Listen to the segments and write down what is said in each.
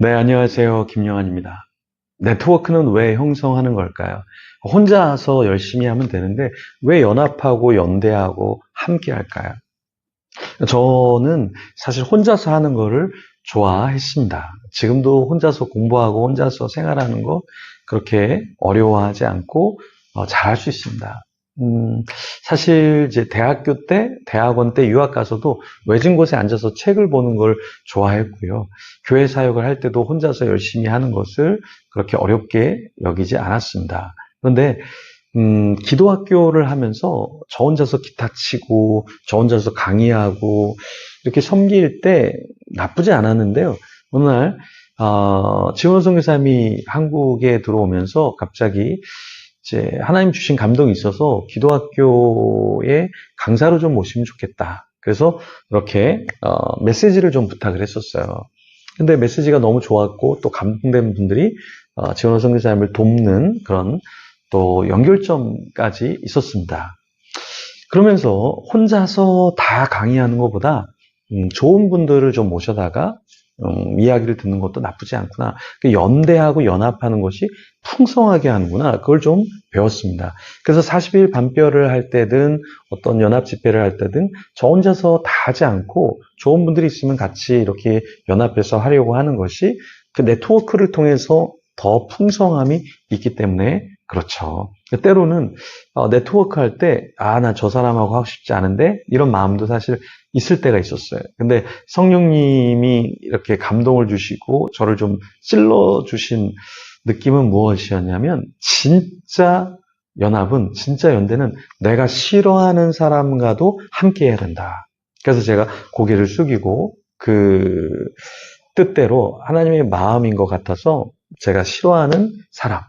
네, 안녕하세요. 김영환입니다. 네트워크는 왜 형성하는 걸까요? 혼자서 열심히 하면 되는데 왜 연합하고 연대하고 함께 할까요? 저는 사실 혼자서 하는 거를 좋아했습니다. 지금도 혼자서 공부하고 혼자서 생활하는 거 그렇게 어려워하지 않고 잘할 수 있습니다. 음, 사실 이제 대학교 때, 대학원 때 유학 가서도 외진 곳에 앉아서 책을 보는 걸 좋아했고요. 교회 사역을 할 때도 혼자서 열심히 하는 것을 그렇게 어렵게 여기지 않았습니다. 그런데 기도학교를 하면서 저 혼자서 기타 치고, 저 혼자서 강의하고, 이렇게 섬길 때 나쁘지 않았는데요. 어느 날, 지원호 선교사님이 한국에 들어오면서 갑자기 이제 하나님 주신 감동이 있어서 기도학교에 강사로 좀 모시면 좋겠다. 그래서 이렇게 메시지를 좀 부탁을 했었어요. 근데 메시지가 너무 좋았고 또 감동된 분들이 지원호 선교사님을 돕는 그런 또 연결점까지 있었습니다. 그러면서 혼자서 다 강의하는 것보다 좋은 분들을 좀 모셔다가 이야기를 듣는 것도 나쁘지 않구나. 연대하고 연합하는 것이 풍성하게 하는구나. 그걸 좀 배웠습니다. 그래서 40일 반별을 할 때든 어떤 연합 집회를 할 때든 저 혼자서 다 하지 않고 좋은 분들이 있으면 같이 이렇게 연합해서 하려고 하는 것이 그 네트워크를 통해서 더 풍성함이 있기 때문에 그렇죠. 때로는 네트워크 할 때, 나 저 사람하고 하고 싶지 않은데 이런 마음도 사실 있을 때가 있었어요. 근데 성령님이 이렇게 감동을 주시고 저를 좀 찔러주신 느낌은 무엇이었냐면 진짜 연합은, 진짜 연대는 내가 싫어하는 사람과도 함께 해야 된다. 그래서 제가 고개를 숙이고 그 뜻대로 하나님의 마음인 것 같아서 제가 싫어하는 사람,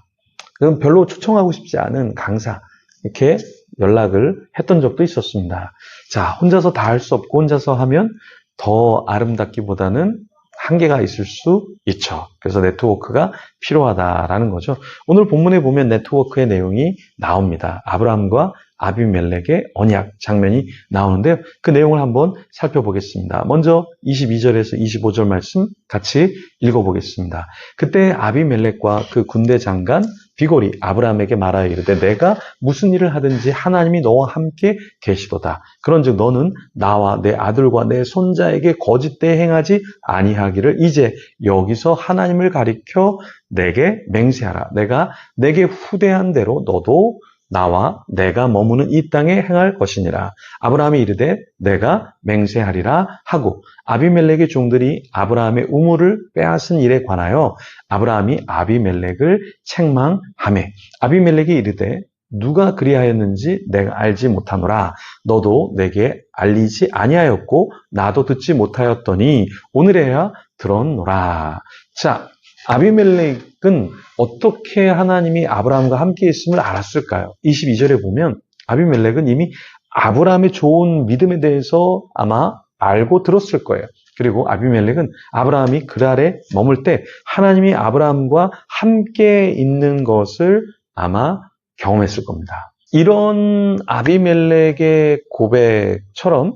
그럼 별로 초청하고 싶지 않은 강사, 이렇게 연락을 했던 적도 있었습니다. 자, 혼자서 다 할 수 없고 혼자서 하면 더 아름답기보다는 한계가 있을 수 있죠. 그래서 네트워크가 필요하다라는 거죠. 오늘 본문에 보면 네트워크의 내용이 나옵니다. 아브라함과 아비멜렉의 언약 장면이 나오는데요. 그 내용을 한번 살펴보겠습니다. 먼저 22절에서 25절 말씀 같이 읽어보겠습니다. 그때 아비멜렉과 그 군대 장관 비골이 아브라함에게 말하여 이르되 내가 무슨 일을 하든지 하나님이 너와 함께 계시도다. 그런즉 너는 나와 내 아들과 내 손자에게 거짓되 행하지 아니하기를 이제 여기서 하나님을 가리켜 내게 맹세하라. 내가 내게 후대한 대로 너도 나와 내가 머무는 이 땅에 행할 것이니라. 아브라함이 이르되 내가 맹세하리라 하고 아비멜렉의 종들이 아브라함의 우물을 빼앗은 일에 관하여 아브라함이 아비멜렉을 책망하매 아비멜렉이 이르되 누가 그리하였는지 내가 알지 못하노라. 너도 내게 알리지 아니하였고 나도 듣지 못하였더니 오늘에야 들었노라. 자, 아비멜렉은 어떻게 하나님이 아브라함과 함께 있음을 알았을까요? 22절에 보면 아비멜렉은 이미 아브라함의 좋은 믿음에 대해서 아마 알고 들었을 거예요. 그리고 아비멜렉은 아브라함이 그랄에 머물 때 하나님이 아브라함과 함께 있는 것을 아마 경험했을 겁니다. 이런 아비멜렉의 고백처럼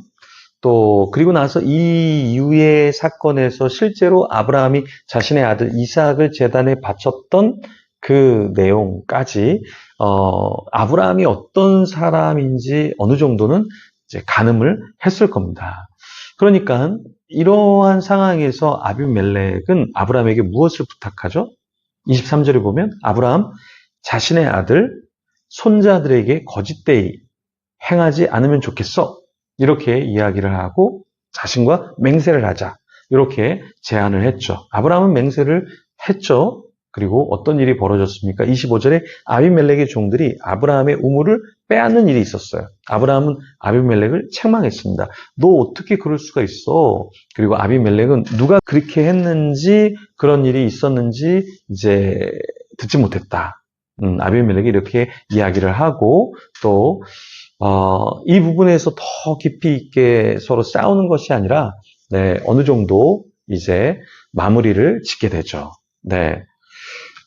또 그리고 나서 이 이후의 사건에서 실제로 아브라함이 자신의 아들 이삭을 제단에 바쳤던 그 내용까지 아브라함이 어떤 사람인지 어느 정도는 이제 가늠을 했을 겁니다. 그러니까 이러한 상황에서 아비멜렉은 아브라함에게 무엇을 부탁하죠? 23절에 보면 아브라함 자신의 아들 손자들에게 거짓되이 행하지 않으면 좋겠어. 이렇게 이야기를 하고 자신과 맹세를 하자. 이렇게 제안을 했죠. 아브라함은 맹세를 했죠. 그리고 어떤 일이 벌어졌습니까? 25절에 아비멜렉의 종들이 아브라함의 우물을 빼앗는 일이 있었어요. 아브라함은 아비멜렉을 책망했습니다. 너 어떻게 그럴 수가 있어? 그리고 아비멜렉은 누가 그렇게 했는지 그런 일이 있었는지 이제 듣지 못했다. 아비멜렉이 이렇게 이야기를 하고 또 이 부분에서 더 깊이 있게 서로 싸우는 것이 아니라 어느 정도 이제 마무리를 짓게 되죠.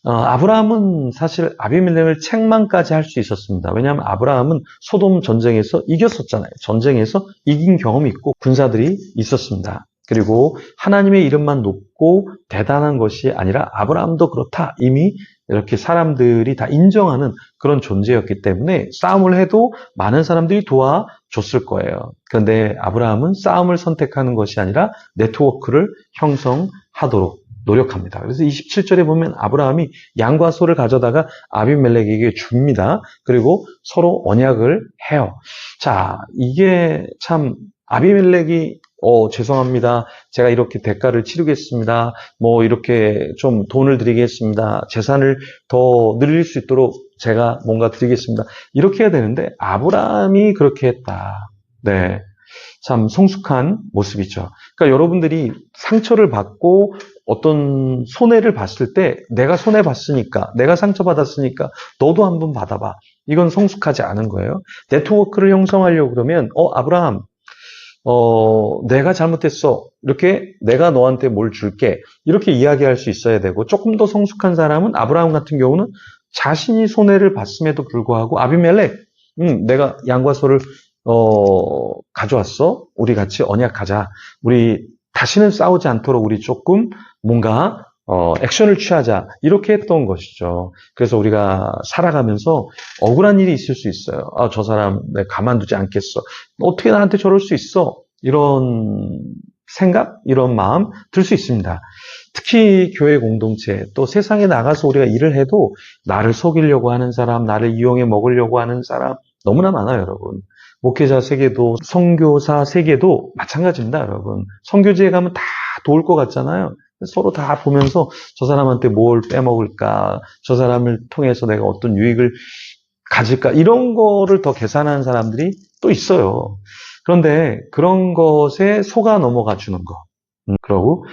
아브라함은 사실 아비멜렉을 책망까지 할 수 있었습니다. 왜냐하면 아브라함은 소돔 전쟁에서 이겼었잖아요. 전쟁에서 이긴 경험이 있고 군사들이 있었습니다. 그리고 하나님의 이름만 높고 대단한 것이 아니라 아브라함도 그렇다. 이미 이렇게 사람들이 다 인정하는 그런 존재였기 때문에 싸움을 해도 많은 사람들이 도와줬을 거예요. 그런데 아브라함은 싸움을 선택하는 것이 아니라 네트워크를 형성하도록 노력합니다. 그래서 27절에 보면 아브라함이 양과 소를 가져다가 아비멜렉에게 줍니다. 그리고 서로 언약을 해요. 자, 이게 참 아비멜렉이 죄송합니다. 제가 이렇게 대가를 치르겠습니다. 뭐 이렇게 좀 돈을 드리겠습니다. 재산을 더 늘릴 수 있도록 제가 뭔가 드리겠습니다. 이렇게 해야 되는데 아브라함이 그렇게 했다. 네. 참 성숙한 모습이죠. 그러니까 여러분들이 상처를 받고 어떤 손해를 봤을 때 내가 손해봤으니까, 내가 상처받았으니까 너도 한번 받아봐. 이건 성숙하지 않은 거예요. 네트워크를 형성하려고 그러면 아브라함, 내가 잘못했어. 이렇게 내가 너한테 뭘 줄게. 이렇게 이야기할 수 있어야 되고, 조금 더 성숙한 사람은 아브라함 같은 경우는 자신이 손해를 봤음에도 불구하고 아비멜렉, 내가 양과 소를 가져왔어. 우리 같이 언약하자. 우리 다시는 싸우지 않도록 우리 조금 뭔가 액션을 취하자. 이렇게 했던 것이죠. 그래서 우리가 살아가면서 억울한 일이 있을 수 있어요. 저 사람 내가 가만두지 않겠어. 어떻게 나한테 저럴 수 있어? 이런 생각, 이런 마음 들 수 있습니다. 특히 교회 공동체, 또 세상에 나가서 우리가 일을 해도 나를 속이려고 하는 사람, 나를 이용해 먹으려고 하는 사람 너무나 많아요, 여러분. 목회자 세계도, 선교사 세계도 마찬가지입니다, 여러분. 선교지에 가면 다 도울 것 같잖아요. 서로 다 보면서 저 사람한테 뭘 빼먹을까, 저 사람을 통해서 내가 어떤 유익을 가질까, 이런 거를 더 계산하는 사람들이 또 있어요. 그런데 그런 것에 속아 넘어가 주는 거. 그러고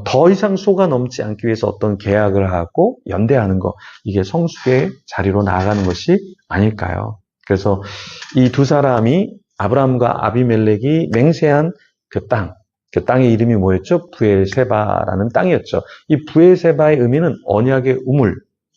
더 이상 속아 넘지 않기 위해서 어떤 계약을 하고 연대하는 거. 이게 성숙의 자리로 나아가는 것이 아닐까요? 그래서 이 두 사람이 아브라함과 아비멜렉이 맹세한 그 땅의 이름이 뭐였죠? 브엘세바라는 땅이었죠. 이 브엘세바의 의미는 언약의 우물,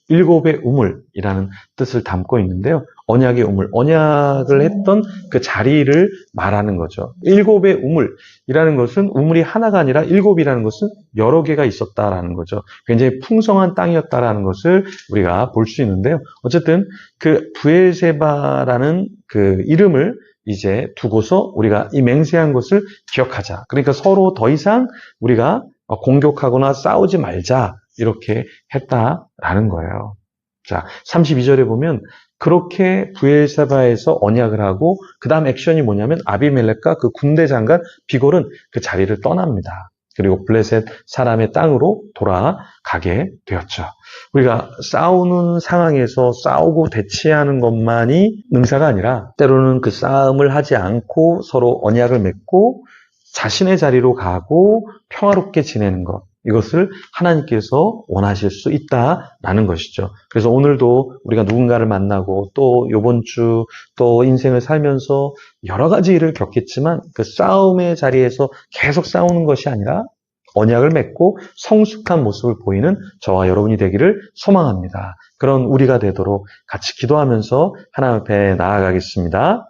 일곱의 우물이라는 뜻을 담고 있는데요. 언약의 우물, 언약을 했던 그 자리를 말하는 거죠. 일곱의 우물이라는 것은 우물이 하나가 아니라 일곱이라는 것은 여러 개가 있었다라는 거죠. 굉장히 풍성한 땅이었다라는 것을 우리가 볼 수 있는데요. 어쨌든 그 브엘세바라는 그 이름을 이제 두고서 우리가 이 맹세한 것을 기억하자. 그러니까 서로 더 이상 우리가 공격하거나 싸우지 말자. 이렇게 했다라는 거예요. 자, 32절에 보면 그렇게 브엘세바에서 언약을 하고 그 다음 액션이 뭐냐면 아비멜렉과 그 군대 장관 비골은 그 자리를 떠납니다. 그리고 블레셋 사람의 땅으로 돌아가게 되었죠. 우리가 싸우는 상황에서 싸우고 대치하는 것만이 능사가 아니라 때로는 그 싸움을 하지 않고 서로 언약을 맺고 자신의 자리로 가고 평화롭게 지내는 것. 이것을 하나님께서 원하실 수 있다라는 것이죠. 그래서 오늘도 우리가 누군가를 만나고 또 이번 주 또 인생을 살면서 여러 가지 일을 겪겠지만 그 싸움의 자리에서 계속 싸우는 것이 아니라 언약을 맺고 성숙한 모습을 보이는 저와 여러분이 되기를 소망합니다. 그런 우리가 되도록 같이 기도하면서 하나님 앞에 나아가겠습니다.